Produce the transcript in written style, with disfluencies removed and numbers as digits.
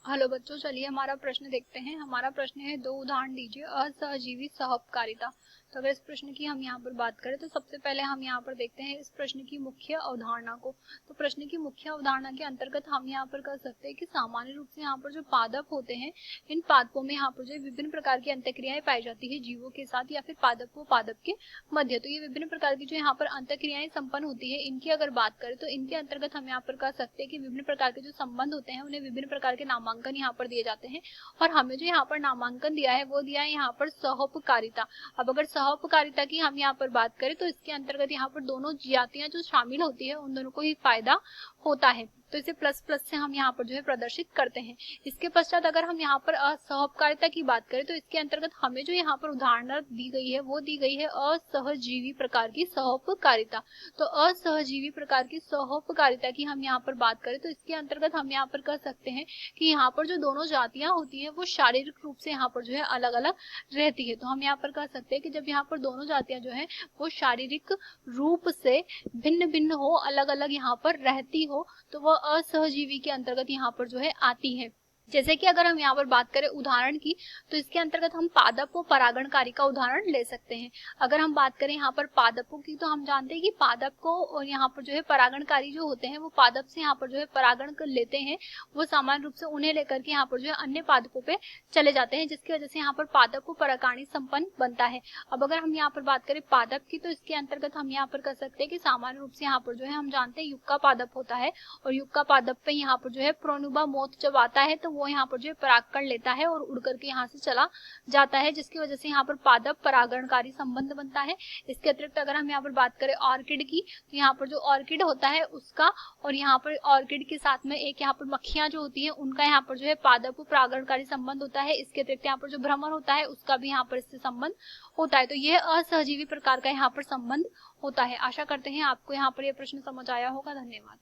Hello बच्चों, चलिए हमारा प्रश्न देखते हैं। हमारा प्रश्न है, दो उदाहरण दीजिए असहजीवी सहपकारिता। तो अगर इस प्रश्न की हम यहाँ पर बात करें तो सबसे पहले हम यहाँ पर देखते हैं इस प्रश्न की मुख्य अवधारणा को। तो प्रश्न की मुख्य अवधारणा के अंतर्गत हम यहाँ पर कर सकते हैं कि सामान्य रूप से यहाँ पर जो पादप होते हैं, इन पादपों में यहाँ पर जो विभिन्न प्रकार की अंतःक्रियाएं पाई जाती है जीवों के साथ या फिर पादप व पादप के मध्य। तो ये विभिन्न प्रकार की जो यहाँ पर अंतःक्रियाएं संपन्न होती है, इनकी अगर बात करें तो इनके अंतर्गत हम यहाँ पर कर सकते हैं कि विभिन्न प्रकार के जो संबंध होते हैं उन्हें विभिन्न प्रकार के नामांकन यहाँ पर दिए जाते हैं। और हमें जो यहाँ पर नामांकन दिया है वो दिया है यहाँ पर सहपकारिता। अब अगर सहपकारिता की हम यहाँ पर बात करें तो इसके अंतर्गत यहाँ पर दोनों जातियां जो शामिल होती है उन दोनों को ही फायदा होता है। तो इसे प्लस प्लस से हम यहाँ पर जो है प्रदर्शित करते हैं। इसके पश्चात अगर हम यहाँ पर असहपकारिता की बात करें तो इसके अंतर्गत हमें जो यहाँ पर उदाहरण दी गई है वो दी गई है असहजीवी प्रकार की सहपकारिता। तो असहजीवी प्रकार की सहपकारिता की हम यहाँ पर बात करें तो इसके अंतर्गत हम यहाँ पर कह सकते हैं कि यहाँ पर जो दोनों जातियां होती है वो शारीरिक रूप से यहाँ पर जो है अलग अलग रहती है। तो हम यहाँ पर कह सकते हैं कि जब यहाँ पर दोनों जातियां जो है वो शारीरिक रूप से भिन्न भिन्न हो, अलग अलग यहाँ पर रहती हो, तो वह असहजीवी के अंतर्गत यहाँ पर जो है आती है। जैसे कि अगर हम यहाँ पर बात करें उदाहरण की तो इसके अंतर्गत हम पादप व परागणकारी का उदाहरण ले सकते हैं। अगर हम बात करें यहाँ पर पादपों की तो हम जानते हैं कि पादप को और यहाँ पर जो है परागणकारी जो होते हैं वो पादप से यहाँ पर जो है परागण कर लेते हैं। वो सामान्य रूप से उन्हें लेकर के यहाँ पर जो है अन्य पादपों पे चले जाते हैं, जिसकी वजह से यहाँ पर पादप को परागणी संपन्न बनता है। अब अगर हम यहाँ पर बात करें पादप की तो इसके अंतर्गत हम यहाँ पर कर सकते हैं कि सामान्य रूप से यहाँ पर जो है हम जानते हैं युक्का पादप होता है और युक्का पादप पे यहाँ पर जो है प्रोनुबा मोथ जब आता है तो वो यहाँ पर जो है परागकण लेता है और उड़ करके यहाँ से चला जाता है, जिसकी वजह से यहाँ पर पादप परागणकारी संबंध बनता है। इसके अतिरिक्त अगर हम यहाँ पर बात करें ऑर्किड की तो यहाँ पर जो ऑर्किड होता है उसका और यहाँ पर ऑर्किड के साथ में एक यहाँ पर मक्खियां जो होती है उनका यहाँ पर जो है पादप परागणकारी संबंध होता है। इसके अतिरिक्त यहाँ पर जो भ्रमर होता है उसका भी यहाँ पर इससे संबंध होता है। तो यह असहजीवी प्रकार का यहाँ पर संबंध होता है। आशा करते हैं आपको यहाँ पर यह प्रश्न समझ आया होगा। धन्यवाद।